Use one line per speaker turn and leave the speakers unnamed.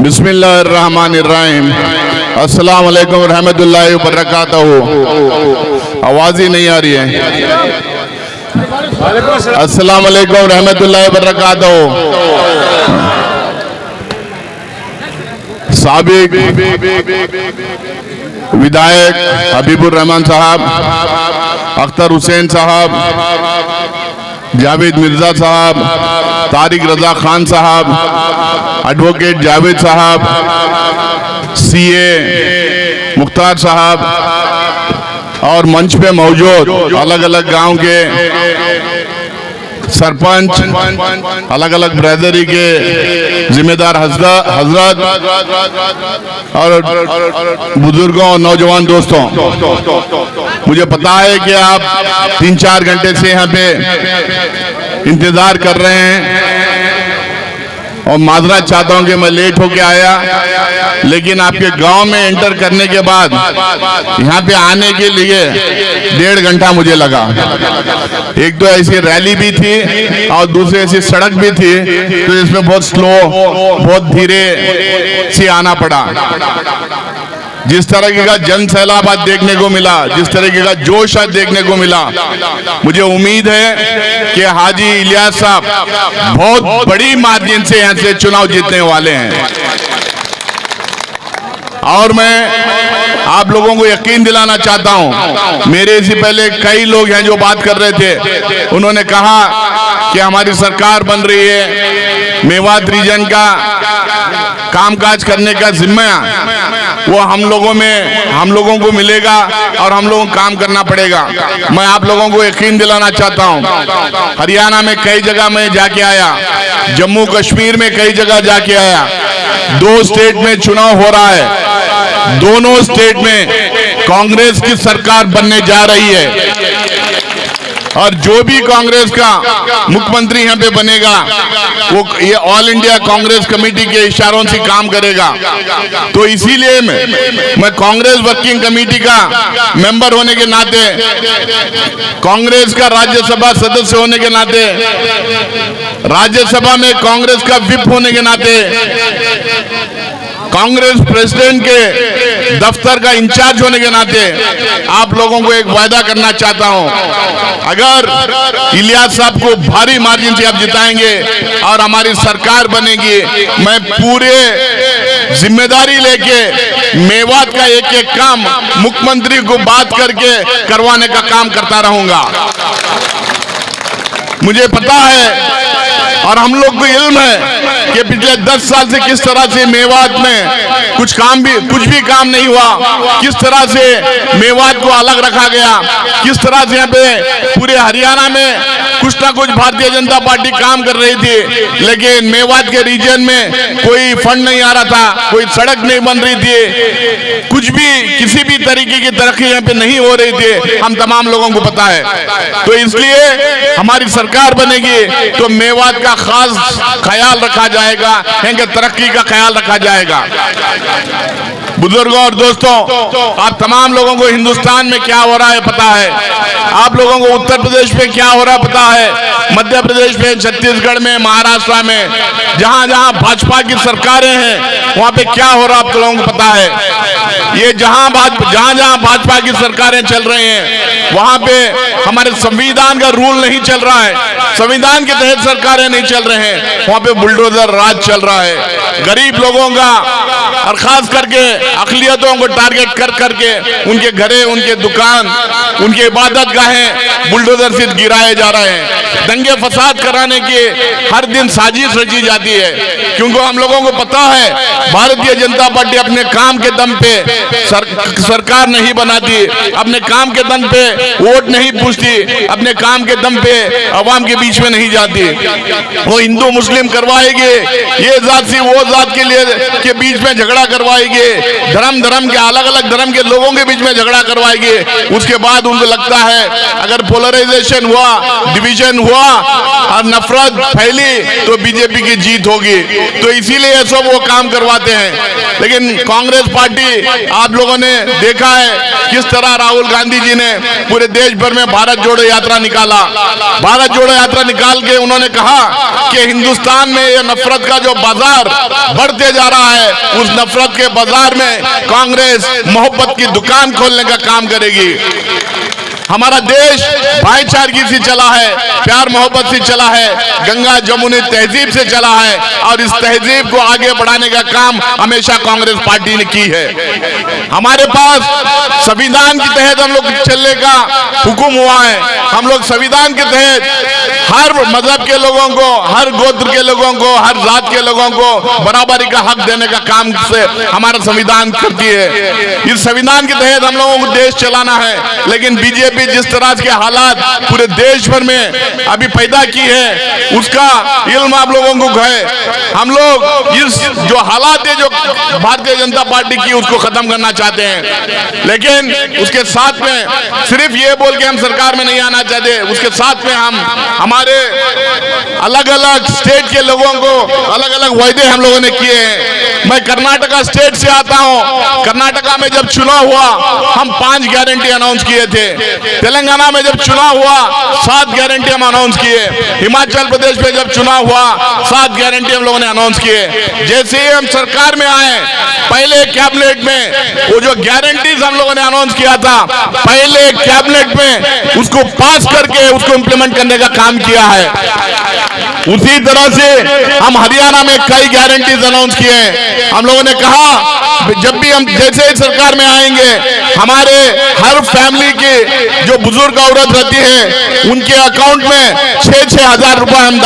बिस्मिल्लाहिर्रहमानिर्रहीम। अस्सलाम वालेकुम रहमतुल्लाहि व बरकातहू। आवाज़ ही नहीं आ रही है। अस्सलाम वालेकुम रहमतुल्लाहि व बरकातहू। साबिक विधायक हबीबुर रहमान साहब, अख्तर हुसैन साहब, जावेद मिर्जा साहब, तारिक रजा खान साहब, एडवोकेट जावेद साहब, सीए मुख्तार साहब और मंच पे मौजूद अलग अलग गांव के सरपंच, अलग अलग ब्रदरी के जिम्मेदार हजरत और बुजुर्गों और नौजवान दोस्तों, मुझे पता है कि आप 3-4 घंटे से यहाँ पे इंतजार कर रहे हैं और माजरत चाहता हूँ कि मैं लेट होके आया, लेकिन आपके गांव में एंटर करने के बाद यहाँ पे आने के लिए 1.5 घंटा मुझे लगा। एक तो ऐसी रैली भी थी और दूसरी ऐसी सड़क भी थी, तो इसमें बहुत स्लो, बहुत धीरे से आना पड़ा। जिस तरीके का जन सैलाब आज देखने को मिला, जिस तरीके का जोश आज देखने को मिला, मुझे उम्मीद है कि हाजी इलियास साहब बहुत बड़ी मार्जिन से यहाँ से चुनाव जीतने वाले हैं। और मैं आप लोगों को यकीन दिलाना चाहता हूं, मेरे से पहले कई लोग हैं जो बात कर रहे थे, उन्होंने कहा कि हमारी सरकार बन रही है, मेवात रीजन का कामकाज करने का जिम्मा वो हम लोगों को मिलेगा और हम लोगों को काम करना पड़ेगा। मैं आप लोगों को यकीन दिलाना चाहता हूं, हरियाणा में कई जगह मैं जाके आया, जम्मू कश्मीर में कई जगह जाके आया, 2 स्टेट में चुनाव हो रहा है, दोनों स्टेट में कांग्रेस की सरकार बनने जा रही है और जो भी कांग्रेस का मुख्यमंत्री यहाँ पे बनेगा वो ये ऑल इंडिया कांग्रेस कमेटी के इशारों से काम करेगा। तो इसीलिए मैं कांग्रेस वर्किंग कमेटी का मेंबर होने के नाते, कांग्रेस का राज्यसभा सदस्य होने के नाते, राज्यसभा में कांग्रेस का विप होने के नाते, कांग्रेस प्रेसिडेंट के दफ्तर का इंचार्ज होने के नाते आप लोगों को एक वायदा करना चाहता हूं, अगर इलियास साहब को भारी मार्जिन से आप जिताएंगे और हमारी सरकार बनेगी, मैं पूरे जिम्मेदारी लेके मेवात का एक काम मुख्यमंत्री को बात करके करवाने का काम करता रहूंगा। मुझे पता है और हम लोग को इल्म है कि पिछले 10 साल से किस तरह से मेवात में कुछ भी काम नहीं हुआ, किस तरह से मेवात को अलग रखा गया, किस तरह से यहाँ पे पूरे हरियाणा में कुछ ना कुछ भारतीय जनता पार्टी काम कर रही थी, लेकिन मेवात के रीजन में कोई फंड नहीं आ रहा था, कोई सड़क नहीं बन रही थी, कुछ भी किसी भी तरीके की तरक्की यहाँ पे नहीं हो रही थी, हम तमाम लोगों को पता है। तो इसलिए हमारी सरकार बनेगी तो मेवात का खास ख्याल रखा जाएगा, इनके तरक्की का ख्याल रखा जाएगा। बुजुर्गों और दोस्तों, आप तमाम लोगों को हिंदुस्तान में क्या हो रहा है पता है, आप लोगों को उत्तर प्रदेश में क्या हो रहा है पता है, मध्य प्रदेश में, छत्तीसगढ़ में, महाराष्ट्र में, जहां जहां भाजपा की सरकारें हैं वहां पे क्या हो रहा है आप लोगों को पता है। ये जहां जहां भाजपा की सरकारें चल रही हैं वहां पे हमारे संविधान का रूल नहीं चल रहा है, संविधान के तहत सरकारें नहीं चल रहे हैं, वहां पे बुलडोजर राज चल रहा है। गरीब लोगों का और खास करके अक़लियतों को टारगेट कर करके उनके घरे, उनके दुकान, उनके इबादत गाहें बुलडोजर से गिराए जा रहे हैं। दंगे फसाद कराने की हर दिन साजिश रची जाती है, क्योंकि हम लोगों को पता है भारतीय जनता पार्टी अपने काम के दम पे सरकार नहीं बनाती, अपने काम के दम पे वोट नहीं पूछती, अपने काम के दम पे अवाम के बीच में नहीं जाती। वो हिंदू मुस्लिम करवाएगी, ये जात से वो जात के लिए के बीच में झगड़ा करवाएंगे, धर्म के अलग अलग धर्म के लोगों के बीच में झगड़ा करवाएंगे। उसके बाद उनको लगता है अगर पोलराइजेशन हुआ, डिवीजन हुआ और नफरत फैली तो बीजेपी की जीत होगी, तो इसीलिए सब वो काम करवाते हैं। लेकिन कांग्रेस पार्टी, आप लोगों ने देखा है किस तरह राहुल गांधी जी ने पूरे देश भर में भारत जोड़ो यात्रा निकाला। भारत जोड़ो यात्रा निकाल के उन्होंने कहा कि हिंदुस्तान में ये नफरत का जो बाजार बढ़ते जा रहा है, उस नफरत के बाजार में कांग्रेस मोहब्बत की दुकान खोलने का काम करेगी। हमारा देश भाईचारगी से चला है, प्यार मोहब्बत से चला है, गंगा जमुनी तहजीब से चला है, और इस तहजीब को आगे बढ़ाने का काम हमेशा कांग्रेस पार्टी ने की है। हमारे पास संविधान के तहत हम लोग चलने का हुक्म हुआ है। हम लोग संविधान के तहत हर मजहब के लोगों को, हर गोत्र के लोगों को, हर जात के लोगों को बराबरी का हक देने का काम से हमारा संविधान करती है। इस संविधान के तहत हम लोगों को देश चलाना है। लेकिन बीजेपी जिस तरह के हालात पूरे देश भर में अभी पैदा की है, उसका इल्म आप लोगों को है। हम लोग इस जो हालात है जो भारतीय जनता पार्टी की, उसको खत्म करना चाहते हैं। लेकिन उसके साथ में सिर्फ ये बोल के हम सरकार में नहीं आना चाहते, उसके साथ में हम हमारे अलग अलग स्टेट के लोगों को अलग अलग वायदे हम लोगों ने किए हैं। मैं कर्नाटका स्टेट से आता हूं। कर्नाटका में जब चुनाव हुआ हम 5 गारंटी अनाउंस किए थे। तेलंगाना में जब चुनाव हुआ 7 गारंटी हम अनाउंस किए। हिमाचल प्रदेश में जब चुनाव हुआ 7 गारंटी हम लोगों ने अनाउंस किए। जैसे ही हम सरकार में आए, पहले कैबिनेट में वो जो गारंटीज हम लोगों ने अनाउंस किया था, पहले कैबिनेट में उसको पास करके उसको इंप्लीमेंट करने का काम किया है। उसी तरह से हम हरियाणा में कई गारंटीज अनाउंस किए हैं। हम लोगों ने कहा जब भी हम जैसे ही सरकार में आएंगे, हमारे हर फैमिली की जो बुजुर्ग औरत रहती है, उनके अकाउंट में 6-6 हजार रुपए हम